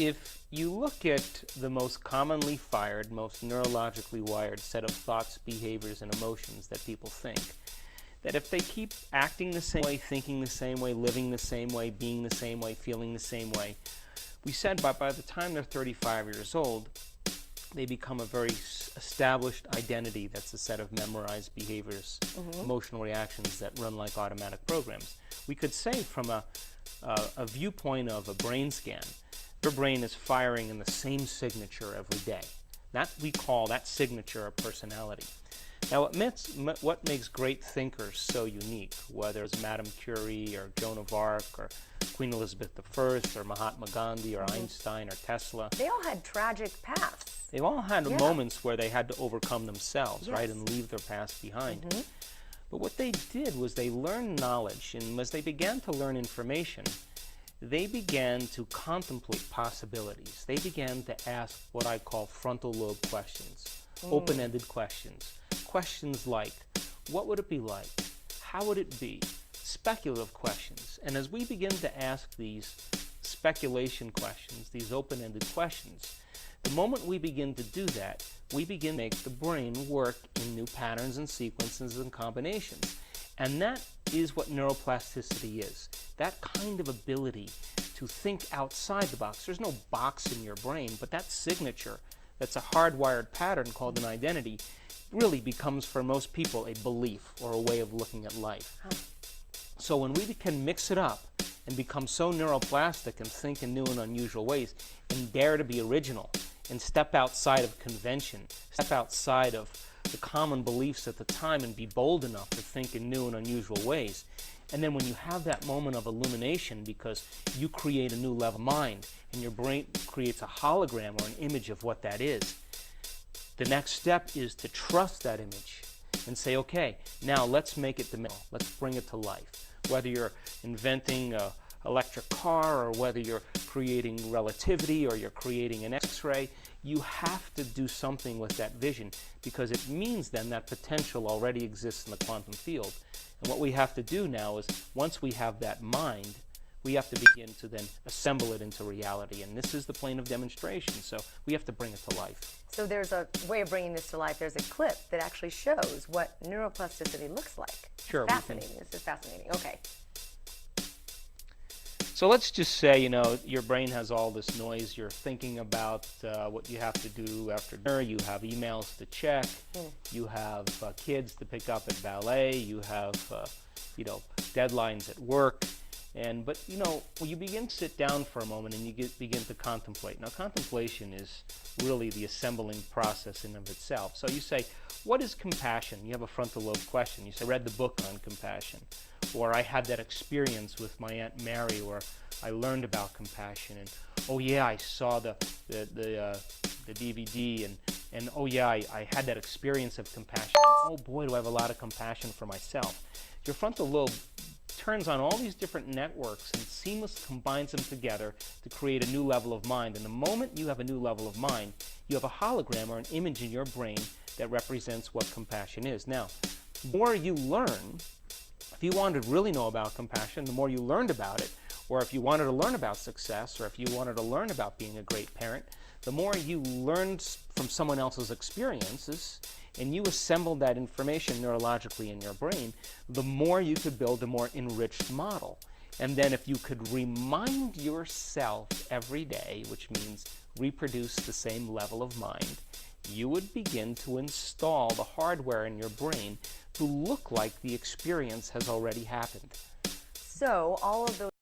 If you look at the most commonly fired, most neurologically wired set of thoughts, behaviors, and emotions that people think, that if they keep acting the same way, thinking the same way, living the same way, being the same way, feeling the same way, we said by the time they're 35 years old, they become a very established identity that's a set of memorized behaviors, emotional reactions that run like automatic programs. We could say from a viewpoint of a brain scan, your brain is firing in the same signature every day. We call that signature a personality. Now, what makes great thinkers so unique, whether it's Madame Curie or Joan of Arc or Queen Elizabeth I or Mahatma Gandhi or Einstein or Tesla. They all had tragic pasts. They've all had moments where they had to overcome themselves, right, and leave their past behind. But what they did was they learned knowledge, and as they began to learn information, they began to contemplate possibilities. They began to ask what I call frontal lobe questions, open-ended questions. Questions like, what would it be like? How would it be? Speculative questions. And as we begin to ask these speculation questions, these open-ended questions, the moment we begin to do that, we begin to make the brain work in new patterns and sequences and combinations. And that is what neuroplasticity is. That kind of ability to think outside the box. There's no box in your brain, but that signature, that's a hardwired pattern called an identity, really becomes for most people a belief or a way of looking at life. So when we can mix it up and become so neuroplastic and think in new and unusual ways and dare to be original and step outside of convention, step outside of the common beliefs at the time and be bold enough to think in new and unusual ways. And then when you have that moment of illumination because you create a new level of mind and your brain creates a hologram or an image of what that is, the next step is to trust that image and say, okay, now let's make it the middle. Let's bring it to life. Whether you're inventing an electric car or whether you're creating relativity or you're creating an X-ray, you have to do something with that vision because it means then that potential already exists in the quantum field. And what we have to do now is once we have that mind, we have to begin to then assemble it into reality. And this is the plane of demonstration, so we have to bring it to life. So there's a way of bringing this to life. There's a clip that actually shows what neuroplasticity looks like. Sure. Fascinating. This is fascinating. Okay. So let's just say, you know, your brain has all this noise. You're thinking about what you have to do after dinner. You have emails to check. You have kids to pick up at ballet. You have, you know, deadlines at work. But, you know, when you begin to sit down for a moment and you begin to contemplate. Now, contemplation is really the assembling process in of itself. So you say, what is compassion? You have a frontal lobe question. You say, I read the book on compassion. Or I had that experience with my Aunt Mary where I learned about compassion. And, oh, yeah, I saw the DVD. And oh, yeah, I had that experience of compassion. And, oh, boy, do I have a lot of compassion for myself. Your frontal lobe turns on all these different networks and seamlessly combines them together to create a new level of mind. And the moment you have a new level of mind, you have a hologram or an image in your brain that represents what compassion is. Now, the more you learn, if you wanted to really know about compassion, the more you learned about it, or if you wanted to learn about success, or if you wanted to learn about being a great parent, the more you learned from someone else's experiences, and you assembled that information neurologically in your brain, the more you could build a more enriched model. And then if you could remind yourself every day, which means reproduce the same level of mind, you would begin to install the hardware in your brain to look like the experience has already happened. So all of those